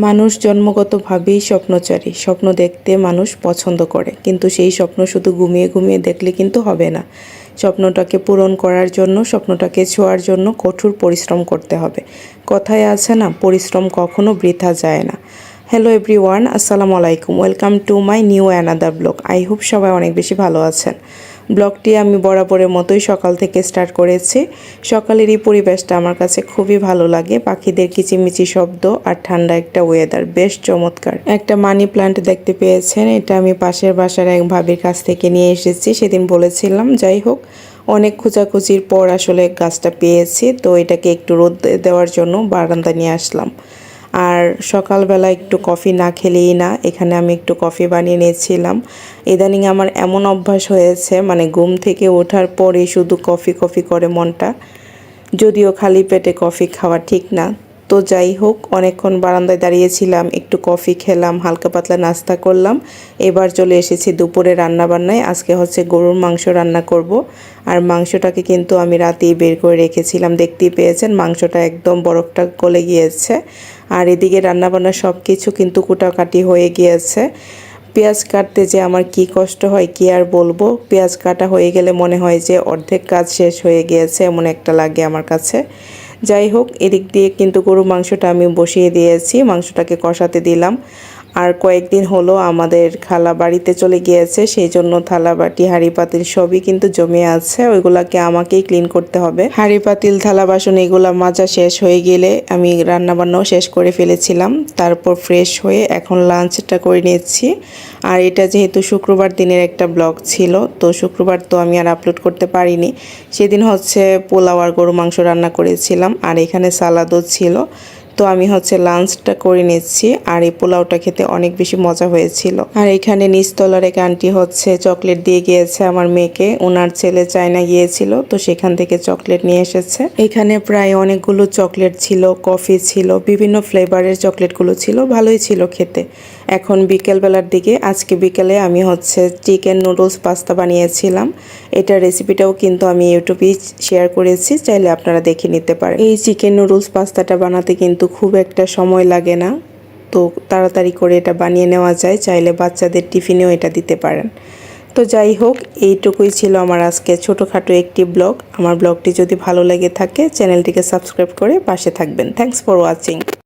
মানুষ জন্মগতভাবেই স্বপ্নচারী। স্বপ্ন দেখতে মানুষ পছন্দ করে, কিন্তু সেই স্বপ্ন শুধু ঘুমিয়ে ঘুমিয়ে দেখলে কিন্তু হবে না। স্বপ্নটাকে পূরণ করার জন্য, স্বপ্নটাকে ছোঁয়ার জন্য কঠোর পরিশ্রম করতে হবে। কথায় আছে না, পরিশ্রম কখনো বৃথা যায় না। হ্যালো এভরিওয়ান, আসসালামু আলাইকুম। Welcome to my new another blog. I hope সবাই অনেক বেশি ভালো আছেন। ব্লগটি আমি বরাবরের মতোই সকাল থেকে স্টার্ট করেছি। সকালের এই পরিবেশটা আমার কাছে খুবই ভালো লাগে। পাখিদের কিচিমিচি শব্দ আর ঠান্ডা একটা ওয়েদার, বেশ চমৎকার। একটা মানি প্ল্যান্ট দেখতে পেয়েছেন, এটা আমি পাশের বাসার এক ভাবির কাছ থেকে নিয়ে এসেছি। সেদিন বলেছিলাম, যাই হোক অনেক খোঁজাখুঁজির পর আসলে গাছটা পেয়েছি, তো এটাকে একটু রোদ দেওয়ার জন্য বারান্দা নিয়ে আসলাম। আর সকালবেলা একটু কফি না খেলেই না, এখানে আমি একটু কফি বানিয়ে নিয়েছিলাম। ইদানিং আমার এমন অভ্যাস হয়েছে, মানে ঘুম থেকে ওঠার পরে শুধু কফি কফি করে মনটা। যদিও খালি পেটে কফি খাওয়া ঠিক না, তো যাই হোক অনেকক্ষণ বারান্দায় দাঁড়িয়েছিলাম, একটু কফি খেলাম, হালকা পাতলা নাস্তা করলাম। এবার চলে এসেছি দুপুরে রান্নাবান্নায়। আজকে হচ্ছে গরুর মাংস রান্না করব। আর মাংসটাকে কিন্তু আমি রাতেই বের করে রেখেছিলাম, দেখতেই পেয়েছেন মাংসটা একদম বরফটা গলে গিয়েছে। আর এদিকে রান্নাবান্না সব কিছু কিন্তু কুটাকাটি হয়ে গিয়েছে। পেঁয়াজ কাটতে যে আমার কি কষ্ট হয় কি আর বলবো। পেঁয়াজ কাটা হয়ে গেলে মনে হয় যে অর্ধেক কাজ শেষ হয়ে গিয়েছে, এমন একটা লাগে আমার কাছে। যাই হোক, এদিক দিয়ে কিন্তু গরুর মাংসটা আমি বসিয়ে দিয়েছি, মাংসটাকে কষাতে দিলাম। আর কয়েকদিন হলো আমাদের খালা বাড়িতে চলে গিয়েছে, সেই জন্য থালা বাটি হাঁড়ি পাতিল সবই কিন্তু জমে আছে, ওইগুলাকে আমাকেই ক্লিন করতে হবে। হাঁড়ি পাতিল থালা বাসন এগুলা মাজা শেষ হয়ে গেলে আমি রান্নাবান্নাও শেষ করে ফেলেছিলাম। তারপর ফ্রেশ হয়ে এখন লাঞ্চটা করে নিচ্ছি। আর এটা যেহেতু শুক্রবার দিনের একটা ব্লগ ছিল, তো শুক্রবার তো আমি আর আপলোড করতে পারিনি। সেদিন হচ্ছে পোলাও আর গরু মাংস রান্না করেছিলাম, আর এখানে সালাদও ছিল। তো আমি হচ্ছে লাঞ্চটা করে নিচ্ছি। আর এই পোলাওটা খেতে অনেক বেশি মজা হয়েছিল। আর এখানে নিচতলার এক আন্টি হচ্ছে চকলেট দিয়ে গিয়েছে আমার মেয়েকে, ওনার ছেলে চায়না গিয়েছিল, তো সেখান থেকে চকলেট নিয়ে এসেছে। এখানে প্রায় অনেকগুলো চকলেট ছিল, কফি ছিল, বিভিন্ন ফ্লেভারের চকলেটগুলো ছিল, ভালোই ছিল খেতে। এখন বিকেলবেলার দিকে, আজকে বিকেলে আমি হচ্ছে চিকেন নুডলস পাস্তা বানিয়েছিলাম। এটার রেসিপিটাও কিন্তু আমি ইউটিউবে শেয়ার করেছি, চাইলে আপনারা দেখে নিতে পারেন। এই চিকেন নুডলস পাস্তাটা বানাতে কিন্তু খুব একটা সময় লাগে না, তো তাড়াতাড়ি করে এটা বানিয়ে নেওয়া যায়। চাইলে বাচ্চাদের টিফিনেও এটা দিতে পারেন। তো যাই হোক, এইটুকুই ছিল আমার আজকে ছোটোখাটো একটি ব্লগ। আমার ব্লগটি যদি ভালো লেগে থাকে চ্যানেলটিকে সাবস্ক্রাইব করে পাশে থাকবেন। Thanks for watching.